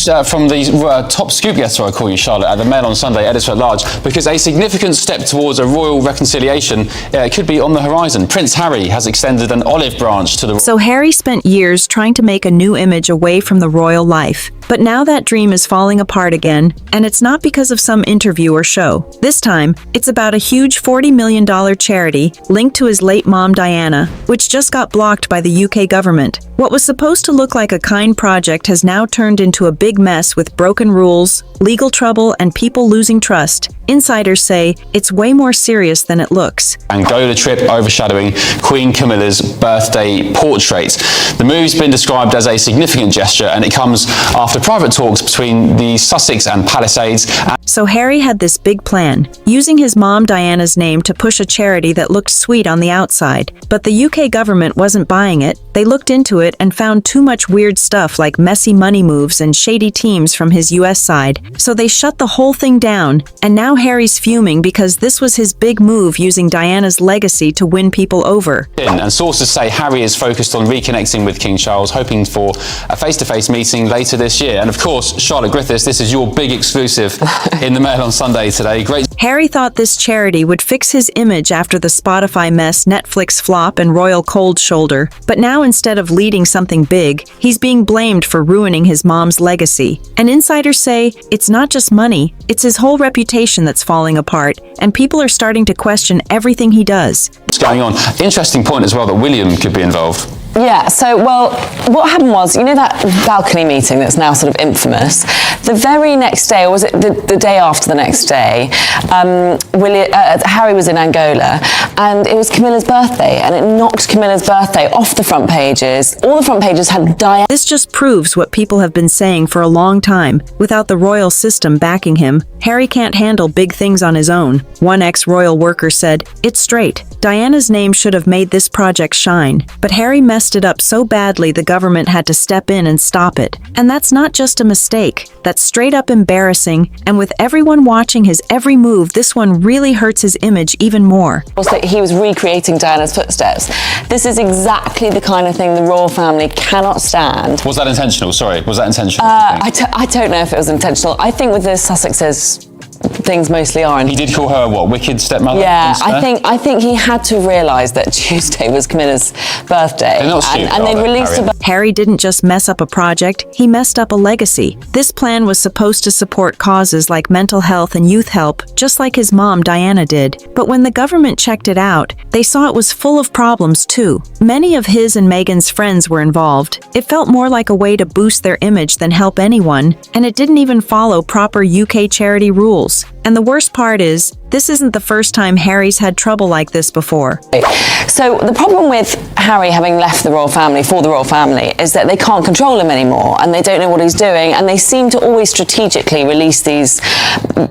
from the top scoop getter, I call you, Charlotte, at the Mail on Sunday, editor-at-large, because a significant step towards a royal reconciliation could be on the horizon. Prince Harry has extended an olive branch to the... So Harry spent years trying to make a new image away from the royal life. But now that dream is falling apart again, and it's not because of some interview or show. This time, it's about a huge $40 million charity linked to his late mom Diana, which just got blocked by the UK government. What was supposed to look like a kind project has now turned into a big mess with broken rules, legal trouble, and people losing trust. Insiders say it's way more serious than it looks. Angola trip overshadowing Queen Camilla's birthday portrait. The move's been described as a significant gesture, and it comes after private talks between the Sussex and Palisades. So Harry had this big plan, using his mom Diana's name to push a charity that looked sweet on the outside. But the UK government wasn't buying it. They looked into it and found too much weird stuff like messy money moves and shady teams from his US side. So they shut the whole thing down, and now Harry's fuming because this was his big move using Diana's legacy to win people over. And sources say Harry is focused on reconnecting with King Charles, hoping for a face-to-face meeting later this year. And of course, Charlotte Griffiths, this is your big exclusive in the Mail on Sunday today. Great. Harry thought this charity would fix his image after the Spotify mess, Netflix flop, and royal cold shoulder. But now instead of leading something big, he's being blamed for ruining his mom's legacy. And insiders say it's not just money, it's his whole reputation that's falling apart, and people are starting to question everything he does. What's going on? Interesting point as well that William could be involved. Yeah, so, well, what happened was, you know that balcony meeting that's now sort of infamous? The very next day, or was it the day after the next day, Harry was in Angola, and it was Camilla's birthday, and it knocked Camilla's birthday off the front pages. All the front pages had Diana. This just proves what people have been saying for a long time. Without the royal system backing him, Harry can't handle big things on his own. One ex-royal worker said, "It's straight. Diana's name should have made this project shine, but Harry messed it up so badly the government had to step in and stop it. And that's not just a mistake. That's straight up embarrassing, and with everyone watching his every move, this one really hurts his image even more." Was that he was recreating Diana's footsteps. This is exactly the kind of thing the royal family cannot stand. Was that intentional? Sorry, was that intentional? I don't know if it was intentional. I think with the Sussexes, things mostly are. He did call her what, wicked stepmother? Yeah, I think he had to realise that Tuesday was Camilla's birthday. They're not stupid, and they released a... Harry didn't just mess up a project, he messed up a legacy. This plan was supposed to support causes like mental health and youth help, just like his mom Diana did. But when the government checked it out, they saw it was full of problems too. Many of his and Meghan's friends were involved. It felt more like a way to boost their image than help anyone, and it didn't even follow proper UK charity rules. And the worst part is, this isn't the first time Harry's had trouble like this before. So the problem with Harry having left the royal family for the royal family is that they can't control him anymore, and they don't know what he's doing, and they seem to always strategically release these,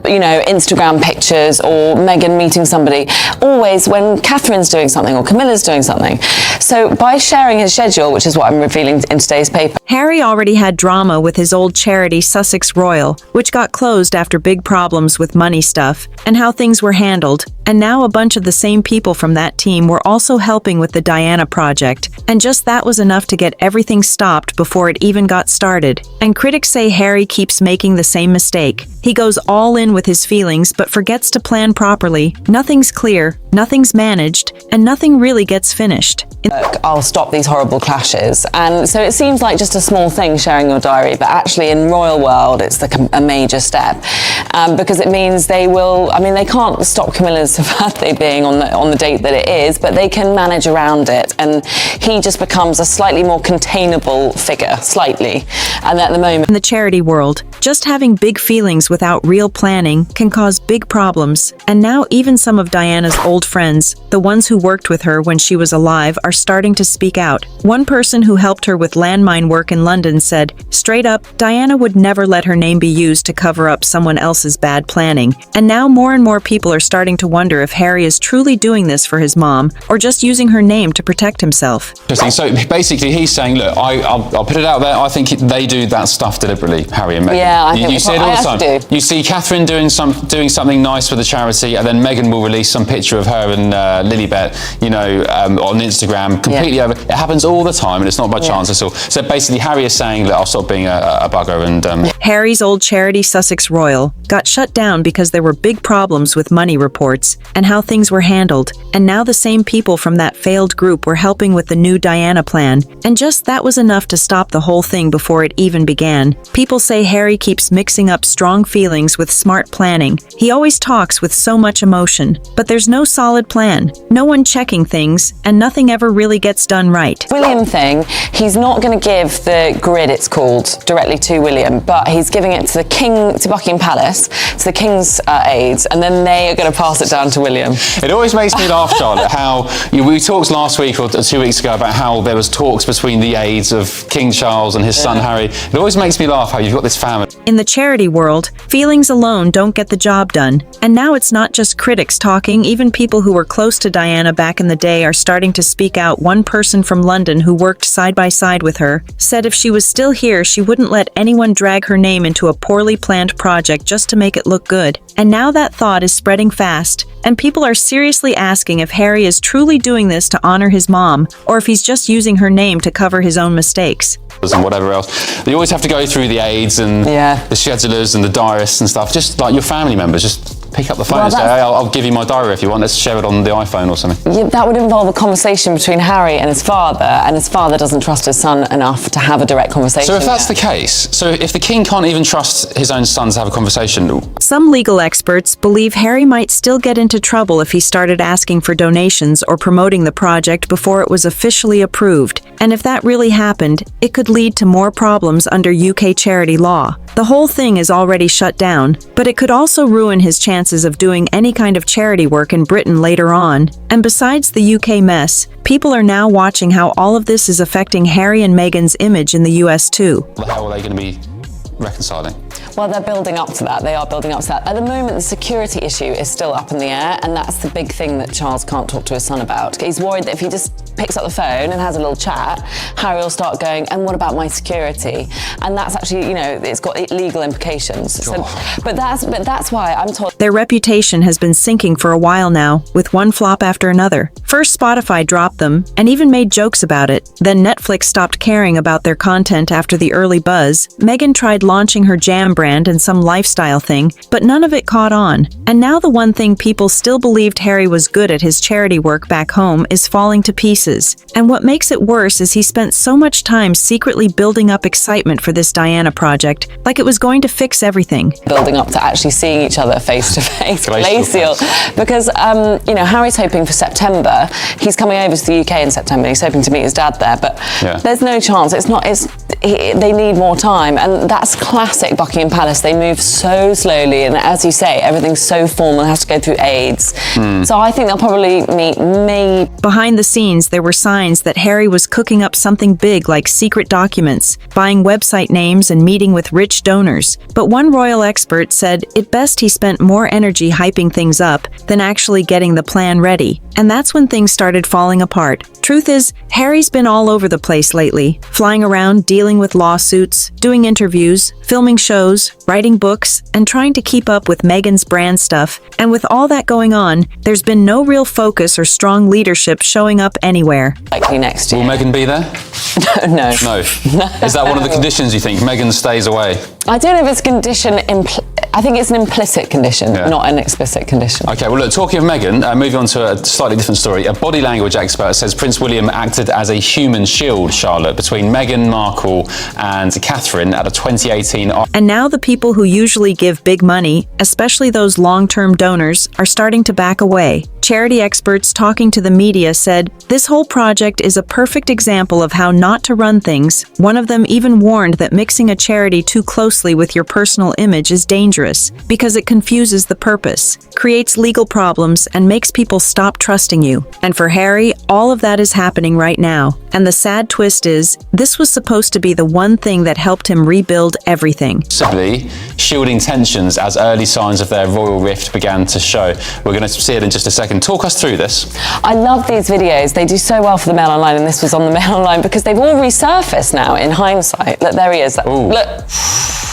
Instagram pictures or Meghan meeting somebody, always when Catherine's doing something or Camilla's doing something. So by sharing his schedule, which is what I'm revealing in today's paper. Harry already had drama with his old charity Sussex Royal, which got closed after big problems with money stuff and how things were handled, and now a bunch of the same people from that team were also helping with the Diana project, and just that was enough to get everything stopped before it even got started. And critics say Harry keeps making the same mistake. He goes all in with his feelings but forgets to plan properly. Nothing's clear, nothing's managed, and nothing really gets finished. I'll stop these horrible clashes. And so it seems like just a small thing, sharing your diary, but actually in royal world it's a major step, because it means they can't stop Camilla's birthday being on the date that it is, but they can manage around it, and he just becomes a slightly more containable figure, slightly. And at the moment, in the charity world, just having big feelings without real planning can cause big problems, and now even some of Diana's old friends, the ones who worked with her when she was alive, are starting to speak out. One person who helped her with landmine work in London said, straight up, Diana would never let her name be used to cover up someone else's bad planning. And now more and more people are starting to wonder if Harry is truly doing this for his mom, or just using her name to protect himself. Interesting. So basically he's saying, look, I'll put it out there, I think they do that stuff deliberately, Harry and Meghan. Yeah, I think you see it all the time. You see Catherine doing something nice for the charity, and then Meghan will release some picture of her and Lilibet, on Instagram, completely over. It happens all the time, and it's not by chance at all. So basically, Harry is saying, look, I'll stop being a bugger. And Harry's old charity Sussex Royal got shut down because there were big problems with money reports and how things were handled, and now the same people from that failed group were helping with the new Diana plan, and just that was enough to stop the whole thing before it even began. People say Harry keeps mixing up strong feelings with smart planning. He always talks with so much emotion, but there's no solid plan, no one checking things, and nothing ever really gets done right. William thing, he's not going to give the grid, it's called, directly to William, but he's giving it to the King, to Buckingham Palace, to the King's aides, and then they are going to pass it down to William. It always makes me laugh, Charlotte, how we talked last week or 2 weeks ago about how there was talks between the aides of King Charles and his son Harry. It always makes me laugh how you've got this family. In the charity world, feelings alone don't get the job done. And now it's not just critics talking, even people who were close to Diana back in the day are starting to speak out. One person from London who worked side by side with her said if she was still here, she wouldn't let anyone drag her name into a poorly planned project just to make it look good. And now that thought is spreading fast, and people are seriously asking if Harry is truly doing this to honor his mom, or if he's just using her name to cover his own mistakes. And whatever else. You always have to go through the aides and the schedulers and the diarists and stuff, just like your family members, just pick up the phone and say, hey, I'll give you my diary if you want, let's share it on the iPhone or something. Yeah, that would involve a conversation between Harry and his father doesn't trust his son enough to have a direct conversation. So if that's the case, so if the king can't even trust his own son to have a conversation... Some legal experts believe Harry might still get into trouble if he started asking for donations or promoting the project before it was officially approved. And if that really happened, it could lead to more problems under UK charity law. The whole thing is already shut down, but it could also ruin his chances of doing any kind of charity work in Britain later on. And besides the UK mess, people are now watching how all of this is affecting Harry and Meghan's image in the US too. How are they going to be reconciling? Well, they're building up to that. They are building up to that. At the moment, the security issue is still up in the air, and that's the big thing that Charles can't talk to his son about. He's worried that if he just picks up the phone and has a little chat, Harry will start going, and what about my security? And that's actually, it's got legal implications. So, but that's why I'm told... Their reputation has been sinking for a while now, with one flop after another. First, Spotify dropped them, and even made jokes about it. Then Netflix stopped caring about their content after the early buzz. Meghan tried launching her jam brand and some lifestyle thing, but none of it caught on. And now the one thing people still believed Harry was good at, his charity work back home, is falling to pieces. And what makes it worse is he spent so much time secretly building up excitement for this Diana project, like it was going to fix everything. Building up to actually seeing each other face to face, glacial. Because, Harry's hoping for September. He's coming over to the UK in September. He's hoping to meet his dad there, but there's no chance. They need more time, and that's classic Buckingham Palace. They move so slowly, and as you say, everything's so formal and has to go through aides. So I think they'll probably meet May. Behind the scenes, there were signs that Harry was cooking up something big like secret documents, buying website names and meeting with rich donors. But one royal expert said it best he spent more energy hyping things up than actually getting the plan ready. And that's when things started falling apart. Truth is, Harry's been all over the place lately, flying around, dealing with lawsuits, doing interviews, filming shows, writing books, and trying to keep up with Meghan's brand stuff. And with all that going on, there's been no real focus or strong leadership showing up anywhere. Likely next year. Will Meghan be there? No. No. Is that one of the conditions you think? Meghan stays away? I don't know if it's a condition. I think it's an implicit condition, not an explicit condition. Okay, well, look, talking of Meghan, moving on to a slightly different story. A body language expert says Prince William acted as a human shield, Charlotte, between Meghan Markle and Catherine at a 2018... And now the people who usually give big money, especially those long-term donors, are starting to back away. Charity experts talking to the media said, this whole project is a perfect example of how not to run things. One of them even warned that mixing a charity too closely with your personal image is dangerous because it confuses the purpose, creates legal problems, and makes people stop trusting you. And for Harry, all of that is happening right now. And the sad twist is, this was supposed to be the one thing that helped him rebuild everything. Possibly shielding tensions as early signs of their royal rift began to show. We're going to see it in just a second. Talk us through this. I love these videos. They do so well for the Mail Online, and this was on the Mail Online because they've all resurfaced now in hindsight. Look, there he is. Look,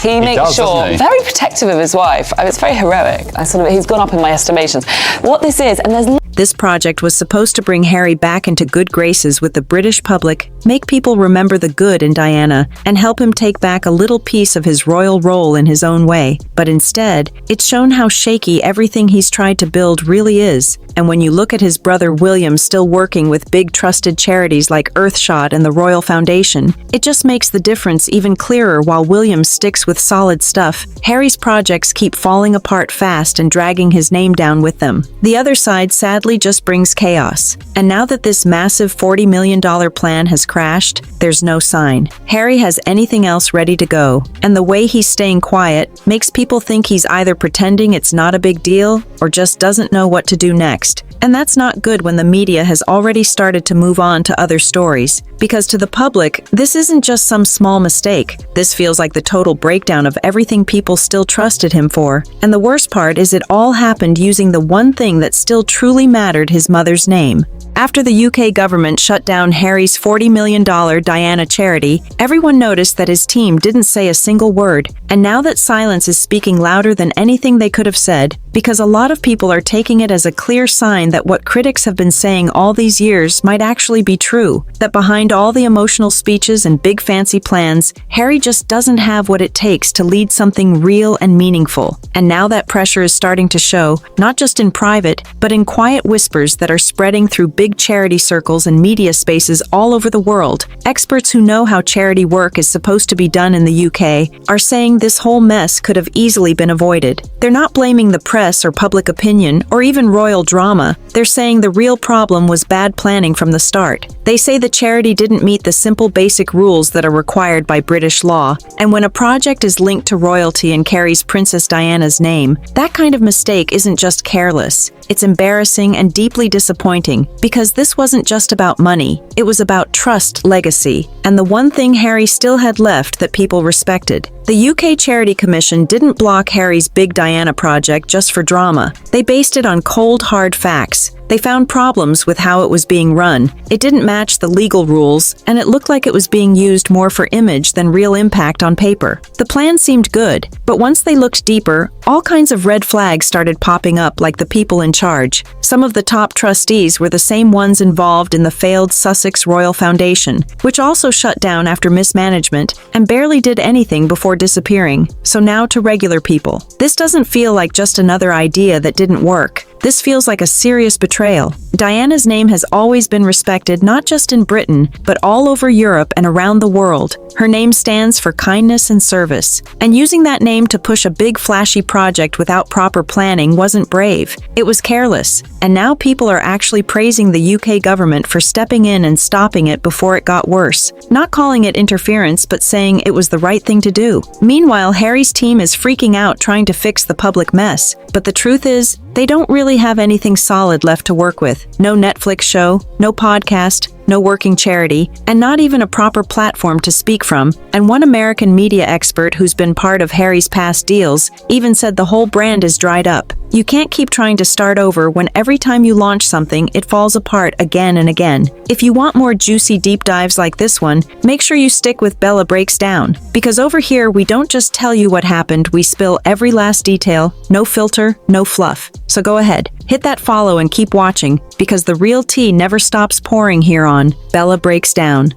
he makes sure, very protective of his wife. It's very heroic. He's gone up in my estimations. What this is, and there's This project was supposed to bring Harry back into good graces with the British public, make people remember the good in Diana, and help him take back a little piece of his royal role in his own way. But instead, it's shown how shaky everything he's tried to build really is. And when you look at his brother William still working with big trusted charities like Earthshot and the Royal Foundation, it just makes the difference even clearer. While William sticks with solid stuff, Harry's projects keep falling apart fast and dragging his name down with them. The other side sadly just brings chaos. And now that this massive $40 million plan has crashed, there's no sign Harry has anything else ready to go. And the way he's staying quiet makes people think he's either pretending it's not a big deal or just doesn't know what to do next. And that's not good when the media has already started to move on to other stories. Because to the public, this isn't just some small mistake. This feels like the total breakdown of everything people still trusted him for. And the worst part is it all happened using the one thing that still truly mattered: his mother's name. After the UK government shut down Harry's $40 million Diana charity, everyone noticed that his team didn't say a single word. And now that silence is speaking louder than anything they could have said, because a lot of people are taking it as a clear sign that what critics have been saying all these years might actually be true. That behind all the emotional speeches and big fancy plans, Harry just doesn't have what it takes to lead something real and meaningful. And now that pressure is starting to show, not just in private, but in quiet whispers that are spreading through big charity circles and media spaces all over the world. Experts who know how charity work is supposed to be done in the UK are saying this whole mess could have easily been avoided. They're not blaming the press or public opinion or even royal drama. They're saying the real problem was bad planning from the start. They say the charity didn't meet the simple basic rules that are required by British law, and when a project is linked to royalty and carries Princess Diana's name, that kind of mistake isn't just careless. It's embarrassing and deeply disappointing, because this wasn't just about money. It was about trust, legacy, and the one thing Harry still had left that people respected. The UK Charity Commission didn't block Harry's big Diana project just for drama. They based it on cold, hard facts. They found problems with how it was being run. It didn't match the legal rules, and it looked like it was being used more for image than real impact on paper. The plan seemed good, but once they looked deeper, all kinds of red flags started popping up, like the people in charge. Some of the top trustees were the same ones involved in the failed Sussex Royal Foundation, which also shut down after mismanagement and barely did anything before disappearing. So now to regular people. This doesn't feel like just another idea that didn't work. This feels like a serious betrayal. Diana's name has always been respected not just in Britain, but all over Europe and around the world. Her name stands for kindness and service. And using that name to push a big flashy project without proper planning wasn't brave. It was careless. And now people are actually praising the UK government for stepping in and stopping it before it got worse. Not calling it interference, but saying it was the right thing to do. Meanwhile, Harry's team is freaking out trying to fix the public mess. But the truth is, they don't really have anything solid left to work with. No Netflix show, no podcast, no working charity, and not even a proper platform to speak from. And one American media expert who's been part of Harry's past deals even said the whole brand is dried up. You can't keep trying to start over when every time you launch something, it falls apart again and again. If you want more juicy deep dives like this one, make sure you stick with Bella Breaks Down. Because over here, we don't just tell you what happened, we spill every last detail, no filter, no fluff. So go ahead, hit that follow and keep watching, because the real tea never stops pouring here on Bella Breaks Down.